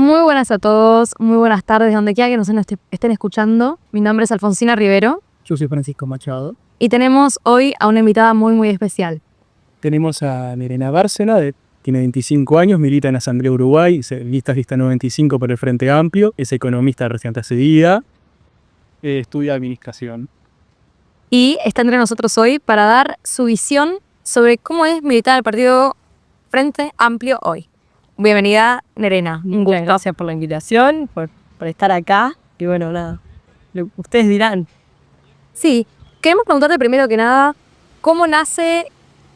Muy buenas a todos, muy buenas tardes, donde quiera que nos estén escuchando. Mi nombre es Alfonsina Rivero. Yo soy Francisco Machado. Y tenemos hoy a una invitada muy especial. Tenemos a Nerena Bárcena, tiene 25 años, milita en Asamblea Uruguay, lista 95 por el Frente Amplio, es economista recién accedida, estudia administración. Y está entre nosotros hoy para dar su visión sobre cómo es militar el partido Frente Amplio hoy. Bienvenida, Nerena. Un gusto. Gracias por la invitación, por estar acá. Y bueno, nada, ustedes dirán. Sí, queremos preguntarte primero que nada, ¿cómo nace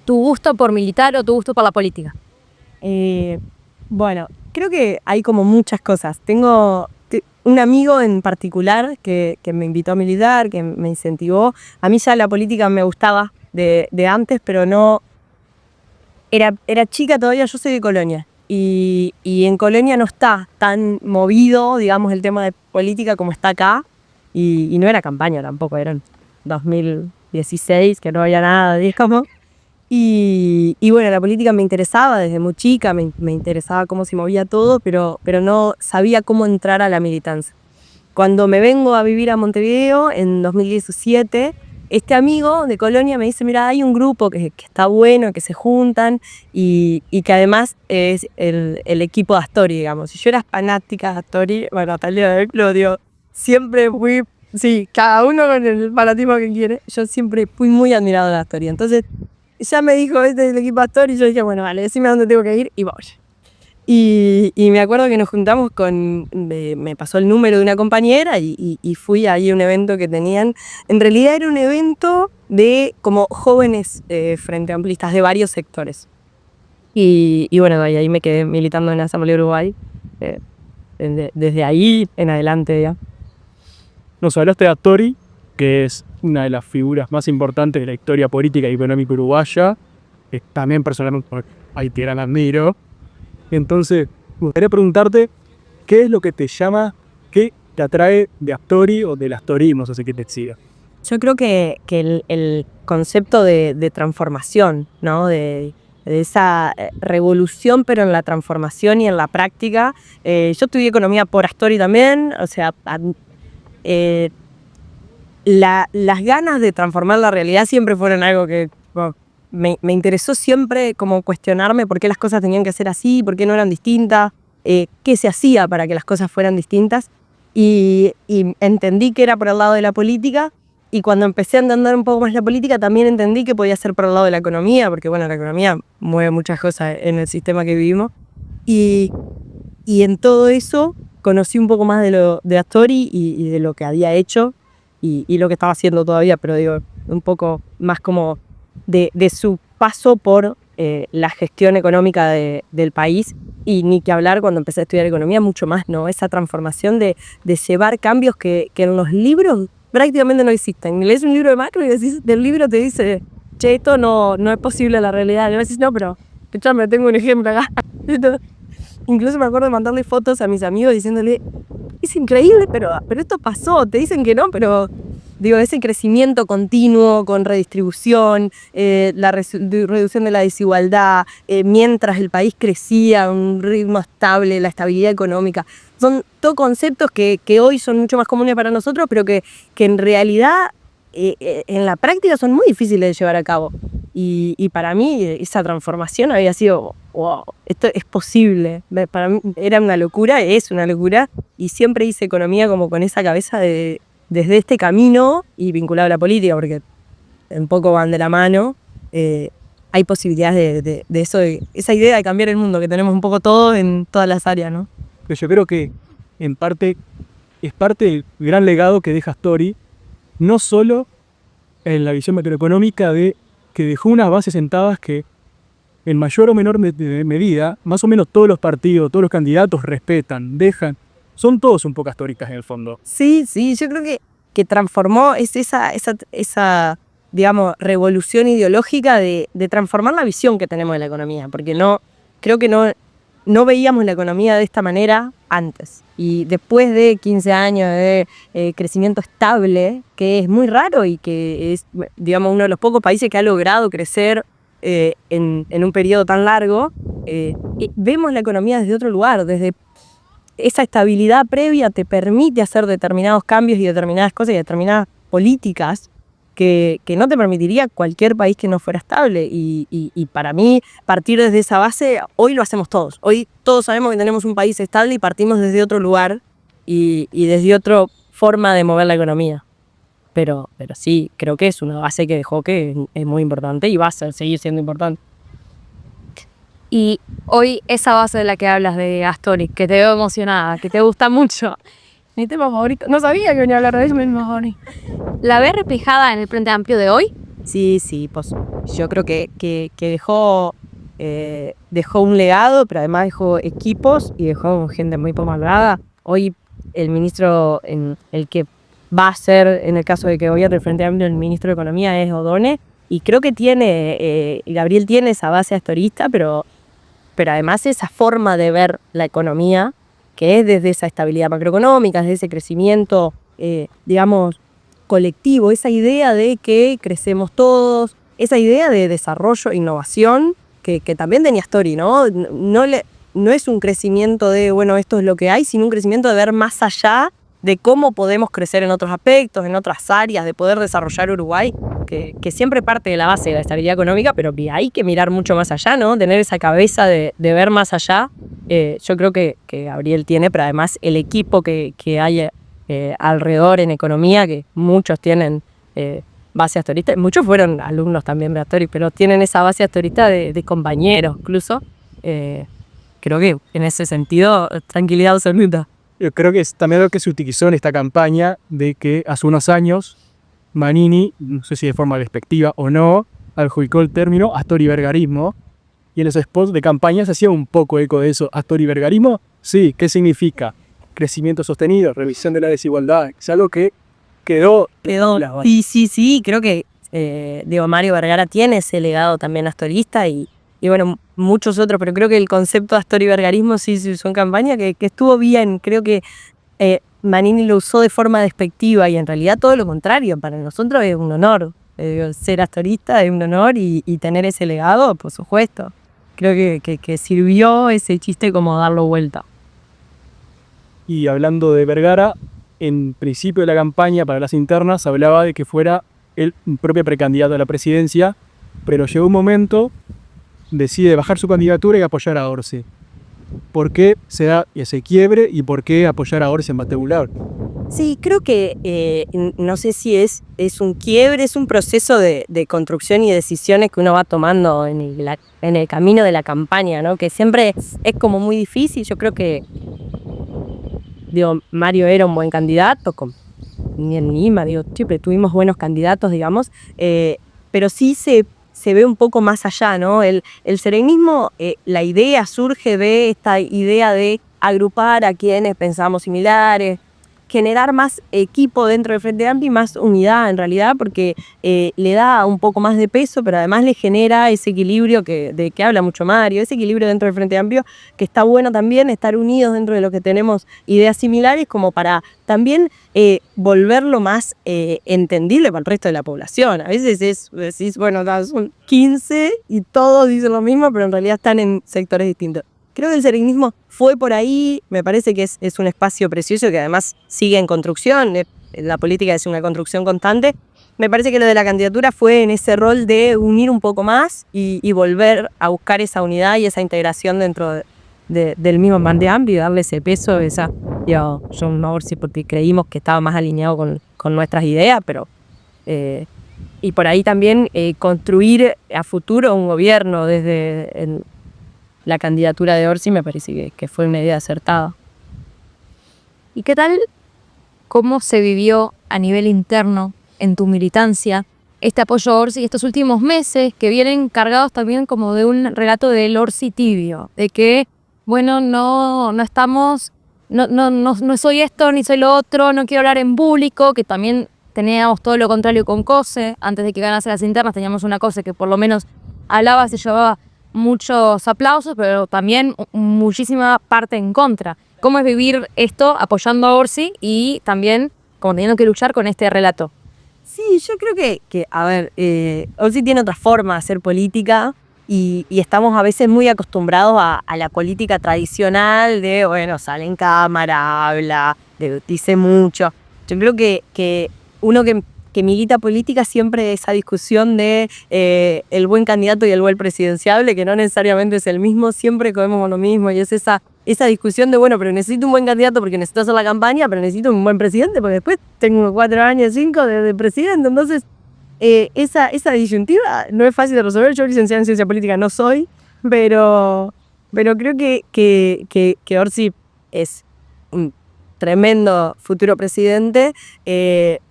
tu gusto por militar o tu gusto por la política? Bueno, creo que hay como muchas cosas. Tengo un amigo en particular que me invitó a militar, que me incentivó. A mí ya la política me gustaba de antes, pero no... Era chica todavía, yo soy de Colonia. Y en Colonia no está tan movido, digamos, el tema de política como está acá. Y no era campaña tampoco, eran 2016, que no había nada, digamos. Y bueno, la política me interesaba desde muy chica, me interesaba cómo se movía todo, pero no sabía cómo entrar a la militancia. Cuando me vengo a vivir a Montevideo en 2017, este amigo de Colonia me dice, mira, hay un grupo que está bueno, que se juntan y que además es el equipo de Astori, digamos. Y yo era fanática de Astori, bueno, hasta el día de hoy lo digo, siempre fui, sí, cada uno con el fanatismo que quiere, yo siempre fui muy admirado de Astori. Entonces, ya me dijo, este es el equipo Astori, y yo dije, bueno, vale, decime a dónde tengo que ir y voy. Y me acuerdo que nos juntamos me pasó el número de una compañera y fui ahí a un evento que tenían. En realidad era un evento de como jóvenes frente amplistas de varios sectores. Y bueno, ahí me quedé militando en la Asamblea Uruguay, desde ahí en adelante ya. Nos hablaste de Astori, que es una de las figuras más importantes de la historia política y económica uruguaya, que también personalmente ahí te gran admiro. Entonces, me gustaría preguntarte, ¿qué es lo que te llama, qué te atrae de Astori o del astorismo, no sé qué te siga? Yo creo que el concepto de transformación, ¿no? De esa revolución, pero en la transformación y en la práctica. Yo estudié economía por Astori también, o sea, las ganas de transformar la realidad siempre fueron algo que me interesó siempre como cuestionarme por qué las cosas tenían que ser así, por qué no eran distintas, qué se hacía para que las cosas fueran distintas. Y entendí que era por el lado de la política, y cuando empecé a entender un poco más la política también entendí que podía ser por el lado de la economía, porque bueno, la economía mueve muchas cosas en el sistema que vivimos. Y en todo eso conocí un poco más de Astori y de lo que había hecho y lo que estaba haciendo todavía, pero digo, un poco más como de su paso por la gestión económica del país, y ni que hablar cuando empecé a estudiar economía, mucho más, ¿no? Esa transformación de llevar cambios que en los libros prácticamente no existen. Lees un libro de macro y del libro te dice, che, esto no es posible en la realidad. Y decís, no, pero escuchame, tengo un ejemplo acá. Incluso me acuerdo de mandarle fotos a mis amigos diciéndole, es increíble, pero esto pasó, te dicen que no, pero digo, ese crecimiento continuo con redistribución, la reducción de la desigualdad, mientras el país crecía a un ritmo estable, la estabilidad económica, son todos conceptos que hoy son mucho más comunes para nosotros, pero que en realidad en la práctica son muy difíciles de llevar a cabo. Y para mí esa transformación había sido, wow, esto es posible. Para mí era una locura, es una locura, y siempre hice economía como con esa cabeza desde este camino y vinculado a la política, porque un poco van de la mano. Hay posibilidades de eso, de esa idea de cambiar el mundo, que tenemos un poco todo en todas las áreas, ¿no? Pero yo creo que en parte es parte del gran legado que deja Astori, no solo en la visión macroeconómica de que dejó unas bases sentadas que en mayor o menor medida, más o menos todos los partidos, todos los candidatos respetan, dejan, son todos un poco astóricas en el fondo. Sí, yo creo que transformó esa digamos, revolución ideológica de transformar la visión que tenemos de la economía, porque creo que no veíamos la economía de esta manera antes. Y después de 15 años de crecimiento estable, que es muy raro y que es, digamos, uno de los pocos países que ha logrado crecer en un periodo tan largo, vemos la economía desde otro lugar, desde esa estabilidad previa te permite hacer determinados cambios y determinadas cosas y determinadas políticas que no te permitiría cualquier país que no fuera estable. Y para mí, partir desde esa base, hoy lo hacemos todos. Hoy todos sabemos que tenemos un país estable y partimos desde otro lugar y desde otra forma de mover la economía. Pero sí, creo que es una base que dejó que es muy importante y va a seguir siendo importante. Y hoy esa base de la que hablas de Astori, que te veo emocionada, que te gusta mucho, Mi tema favorito. No sabía que venía a hablar de eso, mi tema favorito. ¿la ves reflejada en el Frente Amplio de hoy? Sí, pues yo creo que dejó un legado, pero además dejó equipos y dejó gente muy pomalgada. Hoy el ministro, el que va a ser, en el caso de que gobierne el Frente Amplio, el ministro de Economía es O'Donnell, y creo que Gabriel tiene esa base astorista, pero además esa forma de ver la economía, que es desde esa estabilidad macroeconómica, desde ese crecimiento, digamos, colectivo, esa idea de que crecemos todos, esa idea de desarrollo, innovación, que también tenía Astori, ¿no? No es un crecimiento de, bueno, esto es lo que hay, sino un crecimiento de ver más allá de cómo podemos crecer en otros aspectos, en otras áreas, de poder desarrollar Uruguay, que siempre parte de la base de la estabilidad económica, pero que hay que mirar mucho más allá, ¿no? Tener esa cabeza de ver más allá. Yo creo que Gabriel tiene, pero además el equipo que hay alrededor en economía, que muchos tienen base astorista, muchos fueron alumnos también de Astori, pero tienen esa base astorista de compañeros incluso. Creo que en ese sentido, tranquilidad absoluta. Yo creo que es también lo que se utilizó en esta campaña de que hace unos años Manini, no sé si de forma despectiva o no, adjudicó el término astorivergarismo, y en los spots de campaña se hacía un poco eco de eso. ¿Astorivergarismo? Sí, ¿qué significa? Crecimiento sostenido, revisión de la desigualdad, es algo que quedó. Sí, creo que Diego Mario Vergara tiene ese legado también astorista y bueno, muchos otros, pero creo que el concepto de astorivergarismo sí se usó en campaña, que estuvo bien. Creo que Manini lo usó de forma despectiva y en realidad todo lo contrario. Para nosotros es un honor ser astorista, es un honor y tener ese legado, por supuesto. Creo que sirvió ese chiste como darlo vuelta. Y hablando de Vergara, en principio de la campaña para las internas hablaba de que fuera el propio precandidato a la presidencia, pero llegó un momento, decide bajar su candidatura y apoyar a Orsi. ¿Por qué se da ese quiebre y por qué apoyar a Orsi en particular? Sí, creo que no sé si es un quiebre, es un proceso de construcción y decisiones que uno va tomando en el camino de la campaña, ¿no? Que siempre es como muy difícil. Yo creo que Mario era un buen candidato, ni en Lima, siempre tuvimos buenos candidatos, digamos, pero sí se ve un poco más allá, ¿no? El serenismo, la idea surge de esta idea de agrupar a quienes pensamos similares, generar más equipo dentro del Frente Amplio y más unidad en realidad, porque le da un poco más de peso, pero además le genera ese equilibrio de que habla mucho Mario, ese equilibrio dentro del Frente Amplio, que está bueno también estar unidos dentro de lo que tenemos ideas similares, como para también volverlo más entendible para el resto de la población. A veces decís, bueno, son 15 y todos dicen lo mismo, pero en realidad están en sectores distintos. Creo que el serenismo fue por ahí, me parece que es un espacio precioso que además sigue en construcción, la política es una construcción constante. Me parece que lo de la candidatura fue en ese rol de unir un poco más y volver a buscar esa unidad y esa integración dentro del mismo Frente Amplio y darle ese peso, yo no sé porque creímos que estaba más alineado con nuestras ideas, pero y por ahí también construir a futuro un gobierno desde la candidatura de Orsi me parece que fue una idea acertada. ¿Y qué tal, cómo se vivió a nivel interno en tu militancia este apoyo a Orsi estos últimos meses que vienen cargados también como de un relato del Orsi tibio, de que, bueno, no estamos, no soy esto ni soy lo otro, no quiero hablar en público, que también teníamos todo lo contrario con COSE, antes de que ganase las internas teníamos una COSE que por lo menos hablaba, se llevaba muchos aplausos, pero también muchísima parte en contra. ¿Cómo es vivir esto apoyando a Orsi y también como teniendo que luchar con este relato? Sí, yo creo que a ver, Orsi tiene otra forma de hacer política y estamos a veces muy acostumbrados a la política tradicional de, bueno, sale en cámara, habla, dice mucho. Yo creo que uno que milita política siempre esa discusión de el buen candidato y el buen presidenciable, que no necesariamente es el mismo, siempre comemos lo mismo, y es esa discusión de, bueno, pero necesito un buen candidato porque necesito hacer la campaña, pero necesito un buen presidente porque después tengo 4 años, 5 de presidente. Entonces, esa disyuntiva no es fácil de resolver. Yo licenciada en ciencia política no soy, pero creo que Orsi es un tremendo futuro presidente.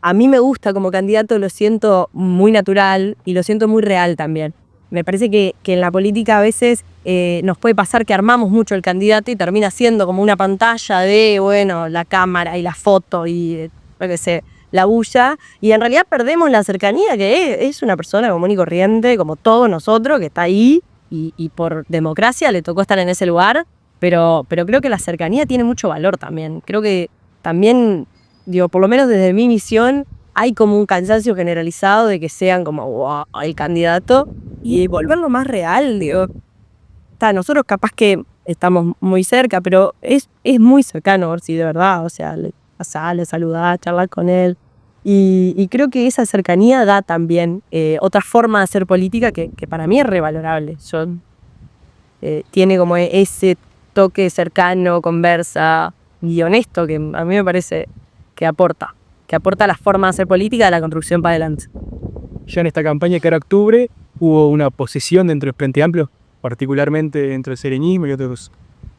A mí me gusta como candidato, lo siento muy natural y lo siento muy real también. Me parece que en la política a veces nos puede pasar que armamos mucho el candidato y termina siendo como una pantalla de, bueno, la cámara y la foto y lo que sé, la bulla, y en realidad perdemos la cercanía, que es una persona común y corriente, como todos nosotros, que está ahí y por democracia le tocó estar en ese lugar, pero creo que la cercanía tiene mucho valor también. Creo que también, digo, por lo menos desde mi visión, hay como un cansancio generalizado de que sean como wow, el candidato, y volverlo más real, digo. Nosotros capaz que estamos muy cerca, pero es muy cercano, Orsi, de verdad, o sea, le saludás, charlar con él, y creo que esa cercanía da también otra forma de hacer política que para mí es revalorable. Tiene como ese toque cercano, conversa y honesto, que a mí me parece que aporta la forma de hacer política de la construcción para adelante. Ya en esta campaña que era octubre hubo una oposición dentro del Frente Amplio, particularmente dentro del sereñismo y otros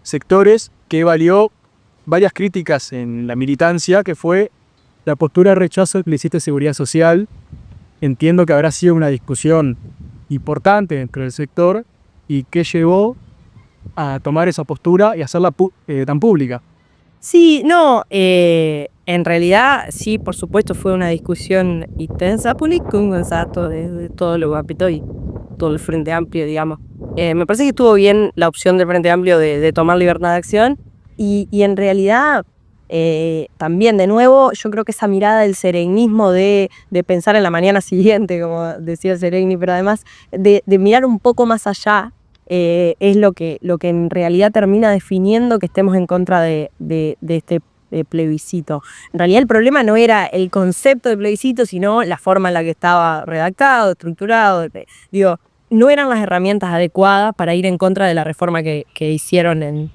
sectores, que valió varias críticas en la militancia, que fue la postura de rechazo que le hiciste a Seguridad Social. Entiendo que habrá sido una discusión importante dentro del sector y que llevó a tomar esa postura y hacerla tan pública. Sí, no, en realidad sí, por supuesto fue una discusión intensa, un exacto de todo lo guapito y todo el Frente Amplio, digamos. Me parece que estuvo bien la opción del Frente Amplio de tomar libertad de acción, y en realidad también, de nuevo, yo creo que esa mirada del serenismo de pensar en la mañana siguiente, como decía Seregni, pero además de mirar un poco más allá, es lo que en realidad termina definiendo que estemos en contra de este plebiscito. En realidad el problema no era el concepto de plebiscito, sino la forma en la que estaba redactado, estructurado. Digo, no eran las herramientas adecuadas para ir en contra de la reforma que hicieron en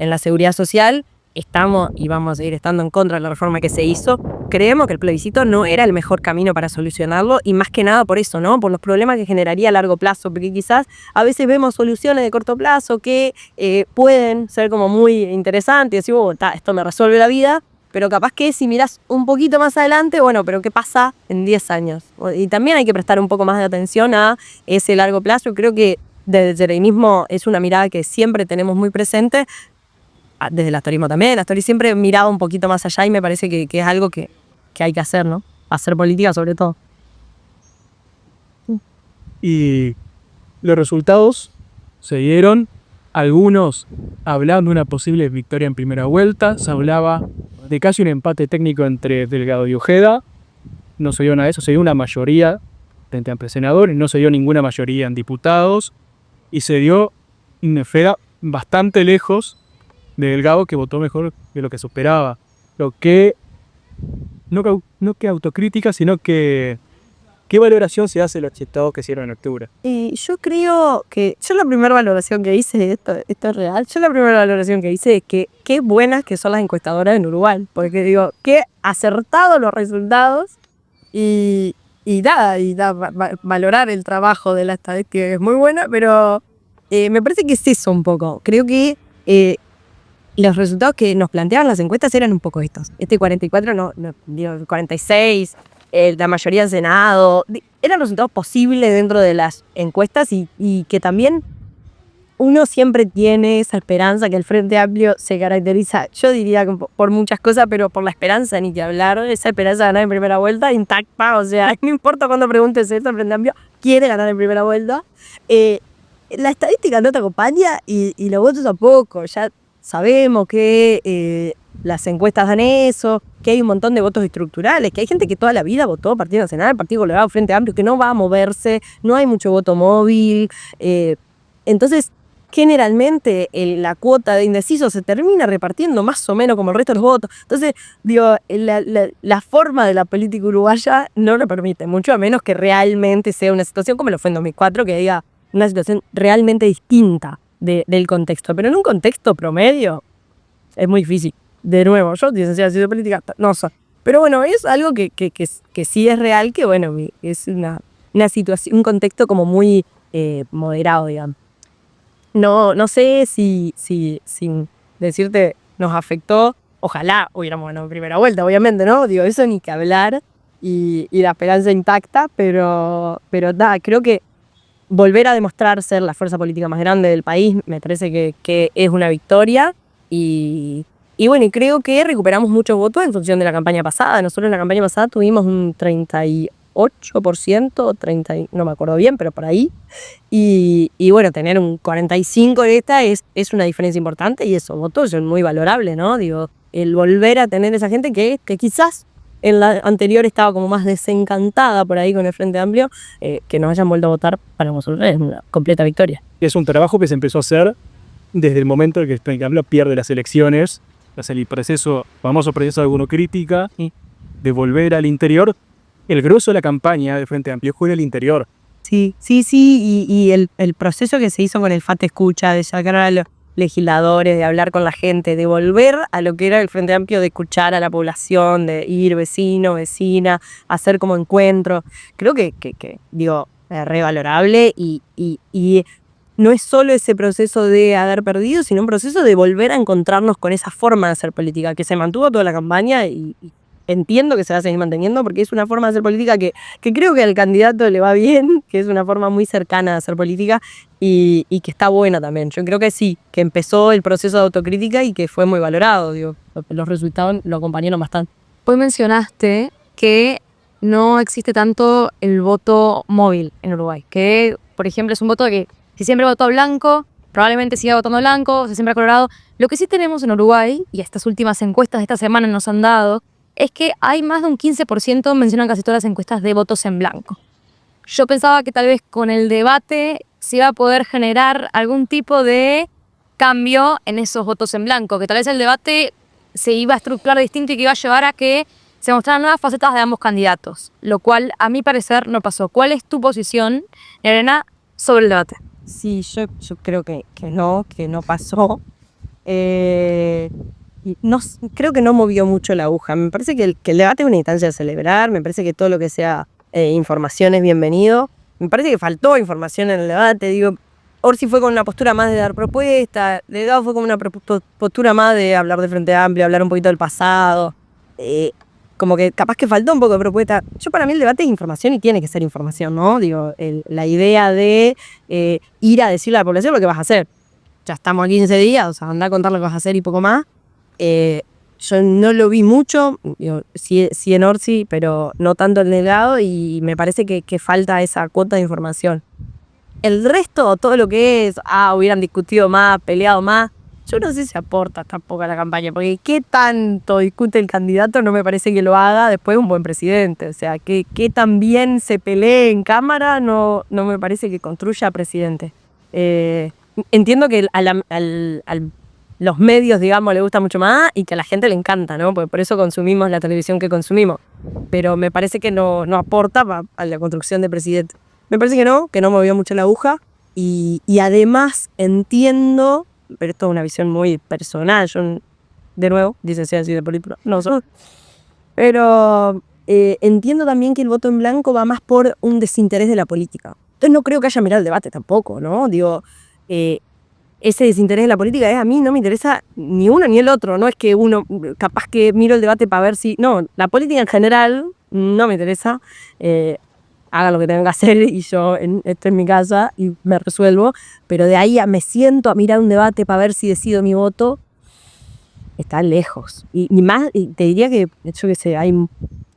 la seguridad social. Estamos y vamos a seguir estando en contra de la reforma que se hizo. Creemos que el plebiscito no era el mejor camino para solucionarlo, y más que nada por eso, ¿no? Por los problemas que generaría a largo plazo, porque quizás a veces vemos soluciones de corto plazo que pueden ser como muy interesantes y decimos, esto me resuelve la vida, pero capaz que si mirás un poquito más adelante, bueno, pero ¿qué pasa en 10 años? Y también hay que prestar un poco más de atención a ese largo plazo. Creo que desde el serenismo es una mirada que siempre tenemos muy presente. Desde el astorismo también. Astori siempre miraba un poquito más allá, y me parece que es algo que hay que hacer, ¿no? Hacer política sobre todo. Y los resultados se dieron, algunos hablaban de una posible victoria en primera vuelta, se hablaba de casi un empate técnico entre Delgado y Ojeda. No se dio nada de eso, se dio una mayoría frente a senadores, no se dio ninguna mayoría en diputados, y se dio una esfera bastante lejos de Delgado, que votó mejor de lo que se esperaba. Lo que no que autocrítica, sino que ¿qué valoración se hace de los resultados que hicieron en octubre? Yo creo que la primera valoración que hice, esto es real, la primera valoración que hice es que qué buenas que son las encuestadoras en Uruguay, porque digo, qué acertados los resultados, y valorar el trabajo de la estadística es muy buena, pero me parece que es eso un poco. Creo que los resultados que nos planteaban las encuestas eran un poco estos. 44, digo, 46, la mayoría del Senado. Eran resultados posibles dentro de las encuestas, y que también uno siempre tiene esa esperanza, que el Frente Amplio se caracteriza, yo diría, por muchas cosas, pero por la esperanza, ni que hablar, esa esperanza de ganar en primera vuelta intacta. O sea, no importa cuándo preguntes esto, el Frente Amplio quiere ganar en primera vuelta. La estadística no te acompaña, y los votos tampoco. Ya sabemos que las encuestas dan eso, que hay un montón de votos estructurales, que hay gente que toda la vida votó Partido Nacional, Partido Colorado, Frente Amplio, que no va a moverse, no hay mucho voto móvil. Entonces, generalmente la cuota de indecisos se termina repartiendo más o menos como el resto de los votos. Entonces, digo, la forma de la política uruguaya no lo permite, mucho a menos que realmente sea una situación como lo fue en 2004, que diga una situación realmente distinta del contexto. Pero en un contexto promedio es muy difícil. De nuevo, yo, licenciada en Ciencia Política, no sé. Pero bueno, es algo que sí es real, que bueno, es una situación, un contexto como muy moderado, digamos. No sé si sin decirte nos afectó. Ojalá hubiéramos ganado en primera vuelta, obviamente, ¿no? Digo, eso ni que hablar y la esperanza intacta, pero nada, creo que volver a demostrar ser la fuerza política más grande del país me parece que es una victoria y bueno, y creo que recuperamos muchos votos en función de la campaña pasada. Nosotros en la campaña pasada tuvimos un 38%, 30, no me acuerdo bien, pero por ahí. Y bueno, tener un 45% en esta es una diferencia importante y esos votos son muy valorables, ¿no? Digo, el volver a tener esa gente que quizás en la anterior estaba como más desencantada por ahí con el Frente Amplio, que nos hayan vuelto a votar para nosotros es una completa victoria. Es un trabajo que se empezó a hacer desde el momento en que el Frente Amplio pierde las elecciones, el famoso proceso de autocrítica, de volver al interior. El grosso de la campaña del Frente Amplio fue en el interior. Sí, y el proceso que se hizo con el FAT Escucha, de sacar a los legisladores, de hablar con la gente, de volver a lo que era el Frente Amplio, de escuchar a la población, de ir vecino, vecina, hacer como encuentro. Creo que digo, es revalorable y no es solo ese proceso de haber perdido, sino un proceso de volver a encontrarnos con esa forma de hacer política, que se mantuvo toda la campaña y entiendo que se va a seguir manteniendo porque es una forma de hacer política que creo que al candidato le va bien, que es una forma muy cercana de hacer política y que está buena también. Yo creo que sí, que empezó el proceso de autocrítica y que fue muy valorado. Digo, los resultados lo acompañaron bastante. Hoy mencionaste que no existe tanto el voto móvil en Uruguay, que por ejemplo es un voto que si siempre votó blanco, probablemente siga votando blanco, si siempre ha colorado. Lo que sí tenemos en Uruguay, y estas últimas encuestas de esta semana nos han dado, es que hay más de un 15%, mencionan casi todas las encuestas, de votos en blanco. Yo pensaba que tal vez con el debate se iba a poder generar algún tipo de cambio en esos votos en blanco, que tal vez el debate se iba a estructurar distinto y que iba a llevar a que se mostraran nuevas facetas de ambos candidatos, lo cual a mi parecer no pasó. ¿Cuál es tu posición, Elena, sobre el debate? Sí, yo creo que no pasó. No, creo que no movió mucho la aguja. Me parece que el debate es una instancia de celebrar, me parece que todo lo que sea información es bienvenido. Me parece que faltó información en el debate, digo, Orsi fue con una postura más de dar propuestas, Delgado fue con una postura más de hablar de Frente Amplio, hablar un poquito del pasado, como que capaz que faltó un poco de propuesta. Yo para mí el debate es información y tiene que ser información, ¿no? Digo, la idea de ir a decirle a la población lo que vas a hacer. Ya estamos a 15 días, o sea, andá a contar lo que vas a hacer y poco más. Yo no lo vi mucho, digo, sí en Orsi, pero no tanto en Delgado y me parece que falta esa cuota de información. El resto, todo lo que es, hubieran discutido más, peleado más, yo no sé si aporta tampoco a la campaña, porque qué tanto discute el candidato no me parece que lo haga después de un buen presidente. O sea, que tan bien se pelee en cámara no me parece que construya presidente. Entiendo que los medios, digamos, le gusta mucho más y que a la gente le encanta, ¿no? Porque por eso consumimos la televisión que consumimos. Pero me parece que no aporta a la construcción de presidente. Me parece que no movió mucho la aguja y además entiendo, pero esto es una visión muy personal, yo, de nuevo, licenciada en Ciencia Política, no soy, pero entiendo también que el voto en blanco va más por un desinterés de la política. Entonces no creo que haya mirado el debate tampoco, ¿no? Digo, ese desinterés de la política a mí no me interesa ni uno ni el otro, no es que uno, capaz que miro el debate para ver si, no, la política en general no me interesa, haga lo que tengan que hacer y yo estoy en mi casa y me resuelvo, pero de ahí me siento a mirar un debate para ver si decido mi voto, está lejos. Y más, te diría que, yo qué sé, hay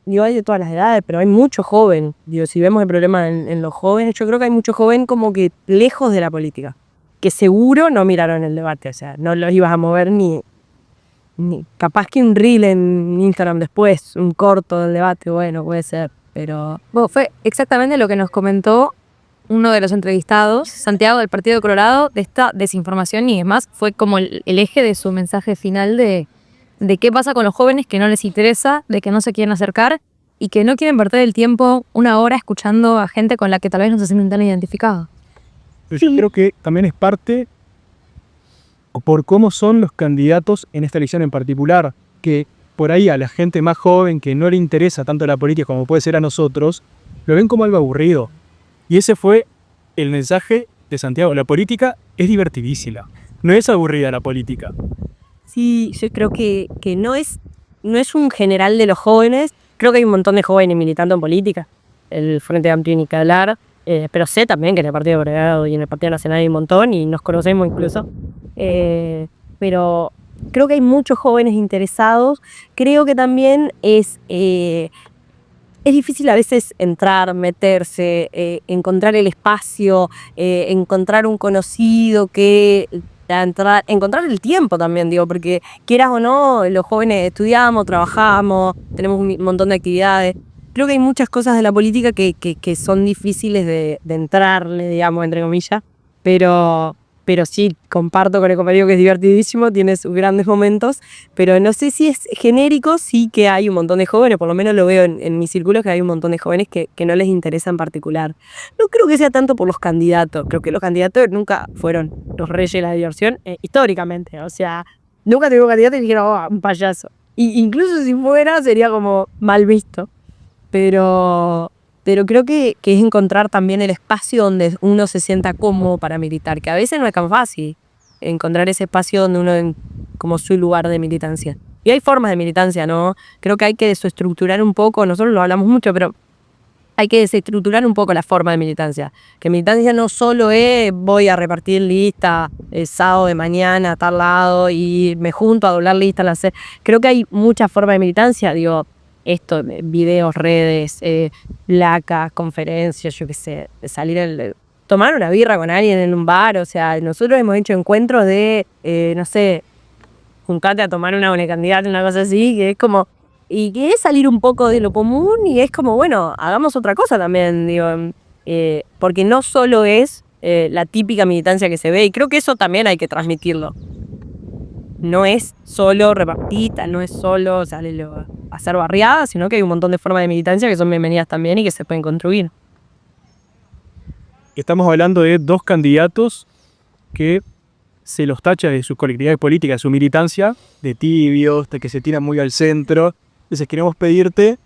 de todas las edades, pero hay mucho joven. Digo, si vemos el problema en los jóvenes, yo creo que hay mucho joven como que lejos de la política, que seguro no miraron el debate, o sea, no los ibas a mover ni capaz que un reel en Instagram después, un corto del debate, bueno, puede ser. Pero Bueno, fue exactamente lo que nos comentó uno de los entrevistados, Santiago del Partido Colorado, de esta desinformación y demás. Fue como el eje de su mensaje final de qué pasa con los jóvenes que no les interesa, de que no se quieren acercar y que no quieren perder el tiempo una hora escuchando a gente con la que tal vez no se sienten tan identificados. Pero yo creo que también es parte por cómo son los candidatos en esta elección en particular, que por ahí a la gente más joven que no le interesa tanto la política como puede ser a nosotros, lo ven como algo aburrido. Y ese fue el mensaje de Santiago. La política es divertidísima, no es aburrida la política. Sí, yo creo que no es un general de los jóvenes. Creo que hay un montón de jóvenes militando en política. El Frente Amplio ni que hablar. Pero sé también que en el Partido Colorado y en el Partido Nacional hay un montón y nos conocemos incluso. Pero creo que hay muchos jóvenes interesados. Creo que también es difícil a veces entrar, meterse, encontrar el espacio, encontrar un conocido que... encontrar el tiempo también, digo, porque quieras o no, los jóvenes estudiamos, trabajamos, tenemos un montón de actividades. Creo que hay muchas cosas de la política que son difíciles de entrarle, digamos, entre comillas, pero sí, comparto con el compañero que es divertidísimo, tiene sus grandes momentos, pero no sé si es genérico, sí que hay un montón de jóvenes, por lo menos lo veo en mi círculo, que hay un montón de jóvenes que no les interesa en particular. No creo que sea tanto por los candidatos, creo que los candidatos nunca fueron los reyes de la diversión, históricamente, o sea, nunca tuve un candidato y dijeron, oh, un payaso. Y incluso si fuera, sería como mal visto. Pero creo que es encontrar también el espacio donde uno se sienta cómodo para militar, que a veces no es tan fácil encontrar ese espacio donde uno como su lugar de militancia. Y hay formas de militancia, ¿no? Creo que hay que desestructurar un poco, nosotros lo hablamos mucho, pero hay que desestructurar un poco la forma de militancia. Que militancia no solo es voy a repartir lista el sábado de mañana a tal lado y me junto a doblar lista. Creo que hay muchas formas de militancia, digo, esto, videos, redes, placas, conferencias, yo qué sé, salir tomar una birra con alguien en un bar, o sea, nosotros hemos hecho encuentros de, no sé, juntate a tomar una candidata, una cosa así, que es como, y que es salir un poco de lo común y es como, bueno, hagamos otra cosa también, digo, porque no solo es la típica militancia que se ve, y creo que eso también hay que transmitirlo. No es solo repartita, no es solo hacer barriadas, sino que hay un montón de formas de militancia que son bienvenidas también y que se pueden construir. Estamos hablando de dos candidatos que se los tacha de sus colectividades políticas, de su militancia, de tibios, de que se tiran muy al centro. Entonces queremos pedirte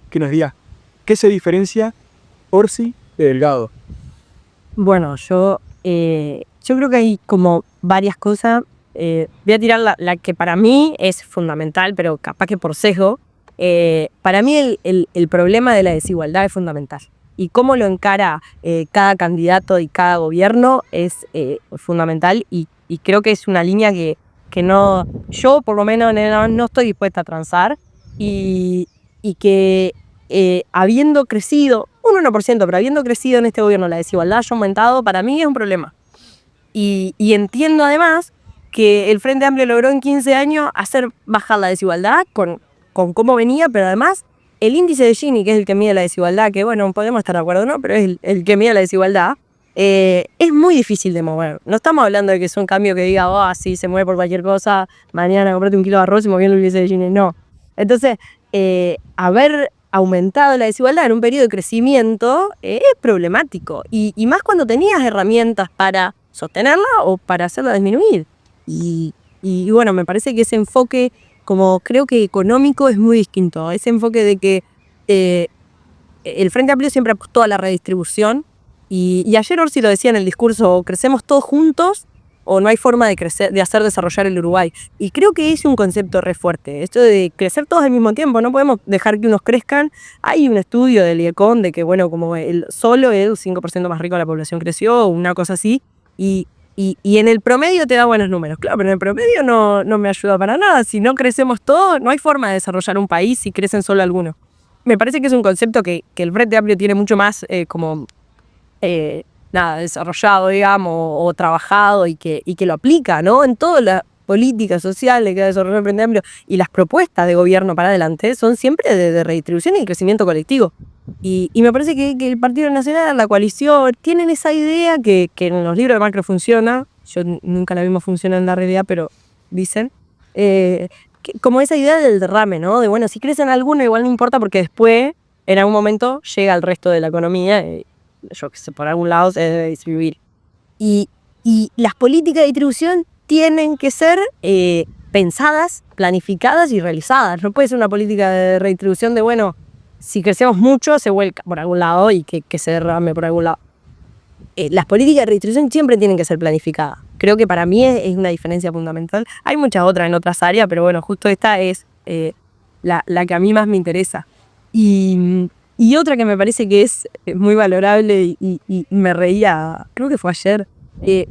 que nos digas, ¿qué se diferencia Orsi de Delgado? Bueno, yo creo que hay como varias cosas. Voy a tirar la que para mí es fundamental, pero capaz que por sesgo. Para mí el problema de la desigualdad es fundamental. Y cómo lo encara cada candidato y cada gobierno es fundamental. Y creo que es una línea que no, yo por lo menos no estoy dispuesta a transar. Y que habiendo crecido, un 1%, pero habiendo crecido en este gobierno la desigualdad haya aumentado, para mí es un problema. Y entiendo además que el Frente Amplio logró en 15 años hacer bajar la desigualdad con cómo venía, pero además el índice de Gini, que es el que mide la desigualdad, que bueno, podemos estar de acuerdo, ¿no? Pero es el que mide la desigualdad, es muy difícil de mover. No estamos hablando de que es un cambio que diga, oh, sí, se mueve por cualquier cosa, mañana comprate un kilo de arroz y moviendo el índice de Gini, no. Entonces, haber aumentado la desigualdad en un periodo de crecimiento es problemático, y más cuando tenías herramientas para sostenerla o para hacerla disminuir. Y bueno, me parece que ese enfoque, como creo que económico, es muy distinto. Ese enfoque de que el Frente Amplio siempre apostó a la redistribución, y ayer Orsi lo decía en el discurso, o crecemos todos juntos o no hay forma de hacer desarrollar el Uruguay. Y creo que es un concepto re fuerte, esto de crecer todos al mismo tiempo, no podemos dejar que unos crezcan. Hay un estudio del IECON de que, bueno, como solo el 5% más rico de la población creció, una cosa así, y en el promedio te da buenos números. Claro, pero en el promedio no me ayuda para nada. Si no crecemos todos, no hay forma de desarrollar un país si crecen solo algunos. Me parece que es un concepto que el Frente Amplio tiene mucho más desarrollado, digamos, o trabajado, y que lo aplica, ¿no? En todas las políticas sociales que ha desarrollado el Frente Amplio, y las propuestas de gobierno para adelante son siempre de redistribución y crecimiento colectivo. Y me parece que el Partido Nacional, la coalición, tienen esa idea que en los libros de Macro funciona. Yo nunca la vimos funcionar en la realidad, pero dicen. Como esa idea del derrame, ¿no? De bueno, si crecen alguno igual no importa porque después, en algún momento, llega al resto de la economía. Yo qué sé, por algún lado se debe distribuir. Y las políticas de distribución tienen que ser pensadas, planificadas y realizadas. No puede ser una política de redistribución de, bueno, si crecemos mucho se vuelca por algún lado y que se derrame por algún lado. Las políticas de redistribución siempre tienen que ser planificadas. Creo que para mí es una diferencia fundamental. Hay muchas otras en otras áreas, pero bueno, justo esta es la que a mí más me interesa. Y otra que me parece que es muy valorable y me reía, creo que fue ayer,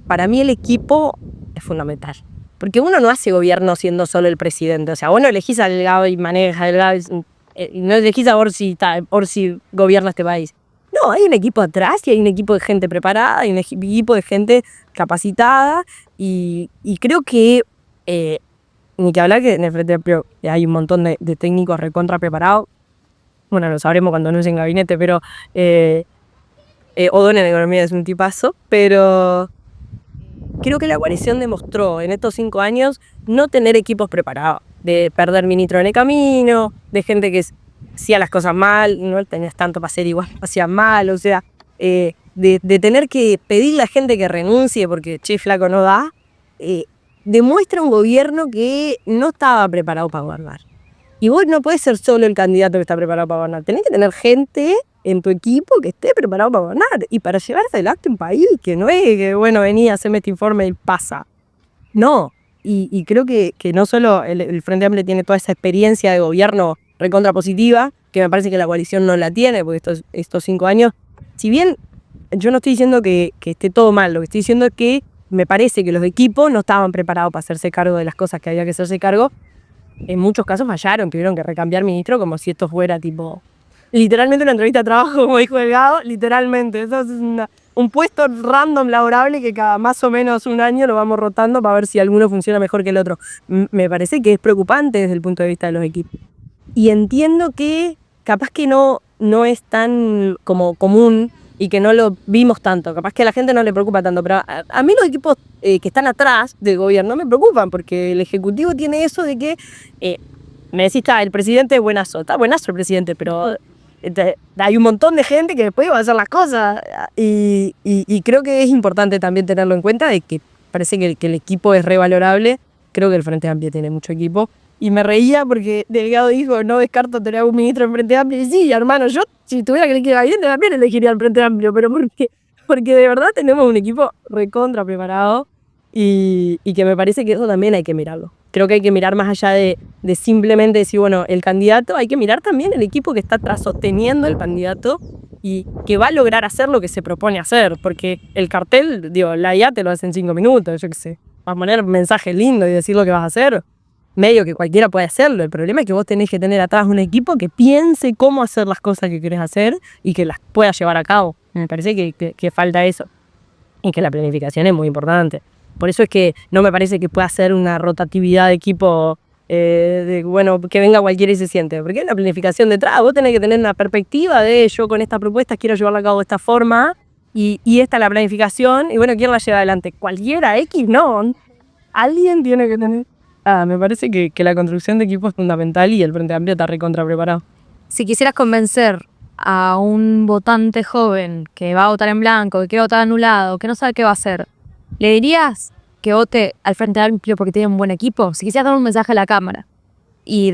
para mí el equipo es fundamental. Porque uno no hace gobierno siendo solo el presidente. O sea, vos no elegís a Delgado y maneja a Delgado, y no elegís a Orsi gobierna este país. No, hay un equipo atrás y hay un equipo de gente preparada, hay un equipo de gente capacitada y creo que, ni que hablar que en el Frente Amplio hay un montón de técnicos recontra preparados. Bueno, lo sabremos cuando no es en gabinete, pero O'Donnell en economía es un tipazo, pero creo que la coalición demostró en estos 5 años no tener equipos preparados, de perder ministro en el camino, de gente que hacía las cosas mal, no tenías tanto para hacer igual, hacía mal, o sea, de tener que pedirle a gente que renuncie porque che, flaco no da, demuestra un gobierno que no estaba preparado para gobernar. Y vos no podés ser solo el candidato que está preparado para gobernar, tenés que tener gente en tu equipo que esté preparado para gobernar y para llevar adelante un país que no es que, bueno, venía, haceme este informe y pasa. No, y creo que no solo el Frente Amplio tiene toda esa experiencia de gobierno recontra positiva, que me parece que la coalición no la tiene, porque estos 5 años, si bien yo no estoy diciendo que esté todo mal, lo que estoy diciendo es que me parece que los equipos no estaban preparados para hacerse cargo de las cosas que había que hacerse cargo. En muchos casos fallaron, tuvieron que recambiar ministro como si esto fuera tipo, literalmente una entrevista de trabajo, como dijo Delgado, literalmente, eso es un puesto random laborable que cada más o menos un año lo vamos rotando para ver si alguno funciona mejor que el otro. Me parece que es preocupante desde el punto de vista de los equipos. Y entiendo que capaz que no es tan como común y que no lo vimos tanto, capaz que a la gente no le preocupa tanto, pero a mí los equipos que están atrás del gobierno me preocupan porque el Ejecutivo tiene eso de que me decís, el presidente es buenazo, está buenazo el presidente, pero hay un montón de gente que después va a hacer las cosas y creo que es importante también tenerlo en cuenta de que parece que el equipo es revalorable. Creo que el Frente Amplio tiene mucho equipo. Y me reía porque Delgado dijo, no descarto tener a un ministro en Frente Amplio. Y sí, hermano, yo si tuviera que elegir gabinete también elegiría el Frente Amplio, pero porque de verdad tenemos un equipo recontra preparado y que me parece que eso también hay que mirarlo. Creo que hay que mirar más allá de simplemente decir, bueno, el candidato, hay que mirar también el equipo que está sosteniendo el candidato y que va a lograr hacer lo que se propone hacer, porque el cartel, la IA te lo hace en 5 minutos, yo qué sé. Vas a poner un mensaje lindo y decir lo que vas a hacer, medio que cualquiera puede hacerlo. El problema es que vos tenés que tener atrás un equipo que piense cómo hacer las cosas que querés hacer y que las pueda llevar a cabo. Me parece que falta eso y que la planificación es muy importante. Por eso es que no me parece que pueda ser una rotatividad de equipo que venga cualquiera y se siente. Porque hay una planificación detrás. Vos tenés que tener una perspectiva de yo con esta propuesta quiero llevarla a cabo de esta forma y esta es la planificación y bueno, ¿quién la lleva adelante? Cualquiera, X, no. Alguien tiene que tener... me parece que la construcción de equipo es fundamental y el Frente Amplio está recontra preparado. Si quisieras convencer a un votante joven que va a votar en blanco, que quiere votar anulado, que no sabe qué va a hacer, ¿le dirías que vote al Frente Amplio porque tiene un buen equipo? Si quisieras dar un mensaje a la Cámara y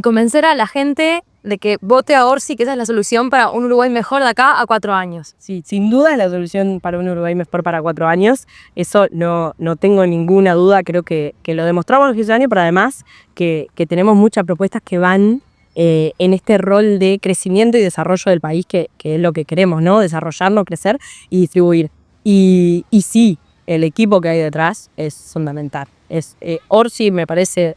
convencer a la gente de que vote a Orsi, que esa es la solución para un Uruguay mejor de acá a 4 años. Sí, sin duda es la solución para un Uruguay mejor para 4 años. Eso no tengo ninguna duda. Creo que lo demostramos los 15 años, pero además que tenemos muchas propuestas que van en este rol de crecimiento y desarrollo del país, que es lo que queremos, ¿no? Desarrollarlo, crecer y distribuir. Y sí, el equipo que hay detrás es fundamental. Orsi me parece...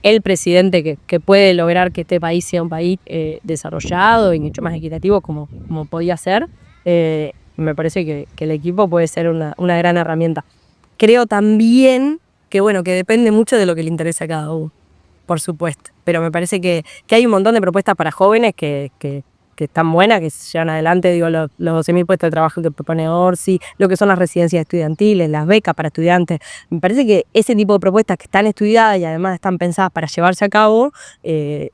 el presidente que puede lograr que este país sea un país desarrollado y mucho más equitativo como podía ser. Me parece que el equipo puede ser una gran herramienta. Creo también que depende mucho de lo que le interese a cada uno, por supuesto. Pero me parece que hay un montón de propuestas para jóvenes que que están buenas, que se llevan adelante, digo, los 12.000 puestos de trabajo que propone Orsi, lo que son las residencias estudiantiles, las becas para estudiantes. Me parece que ese tipo de propuestas que están estudiadas y además están pensadas para llevarse a cabo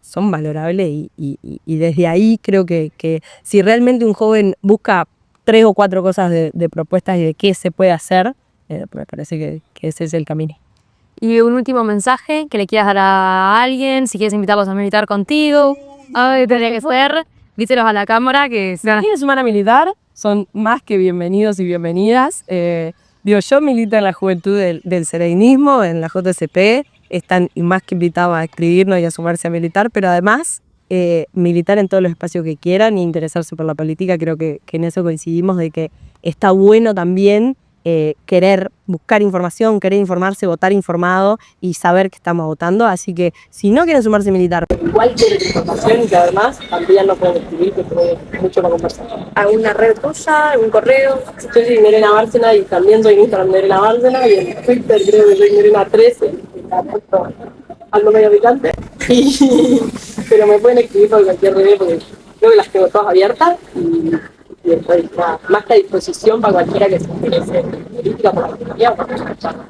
son valorables y desde ahí creo que si realmente un joven busca 3 o 4 cosas de propuestas y de qué se puede hacer, me parece que ese es el camino. Y un último mensaje que le quieras dar a alguien, si quieres invitarlos a militar contigo, tendría que ser, díselos a la cámara que Si quieren sumar a militar, son más que bienvenidos y bienvenidas. Yo milito en la juventud del sereinismo, en la JCP, están más que invitados a escribirnos y a sumarse a militar, pero además militar en todos los espacios que quieran e interesarse por la política. Creo que en eso coincidimos, de que está bueno también querer buscar información, querer informarse, votar informado y saber que estamos votando. Así que si no quieren sumarse a militar, igual quieren información y que además también nos pueden escribir, que tenemos mucho para conversar. ¿Alguna red tuya? ¿Algún correo? Soy Nerena Bárcena y también soy en Instagram Nerena Bárcena, y en Twitter creo que soy Nerena13, algo medio picante. Pero me pueden escribir por cualquier red porque creo que las tengo todas abiertas y estoy más que a disposición para cualquiera que se interese en política, por la economía o por la charla.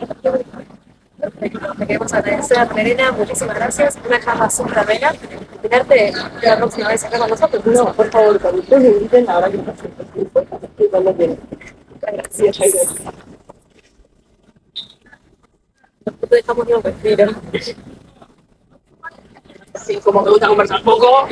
Perfecto, te queremos agradecer, Nerena, muchísimas gracias. Una charla súper amena. Tenerte la próxima vez acá con nosotros. No, por favor, cuando ustedes me inviten, la verdad que está siempre cuando quieran. Gracias. Nosotros dejamos un respiro. Sí, como me gusta conversar poco.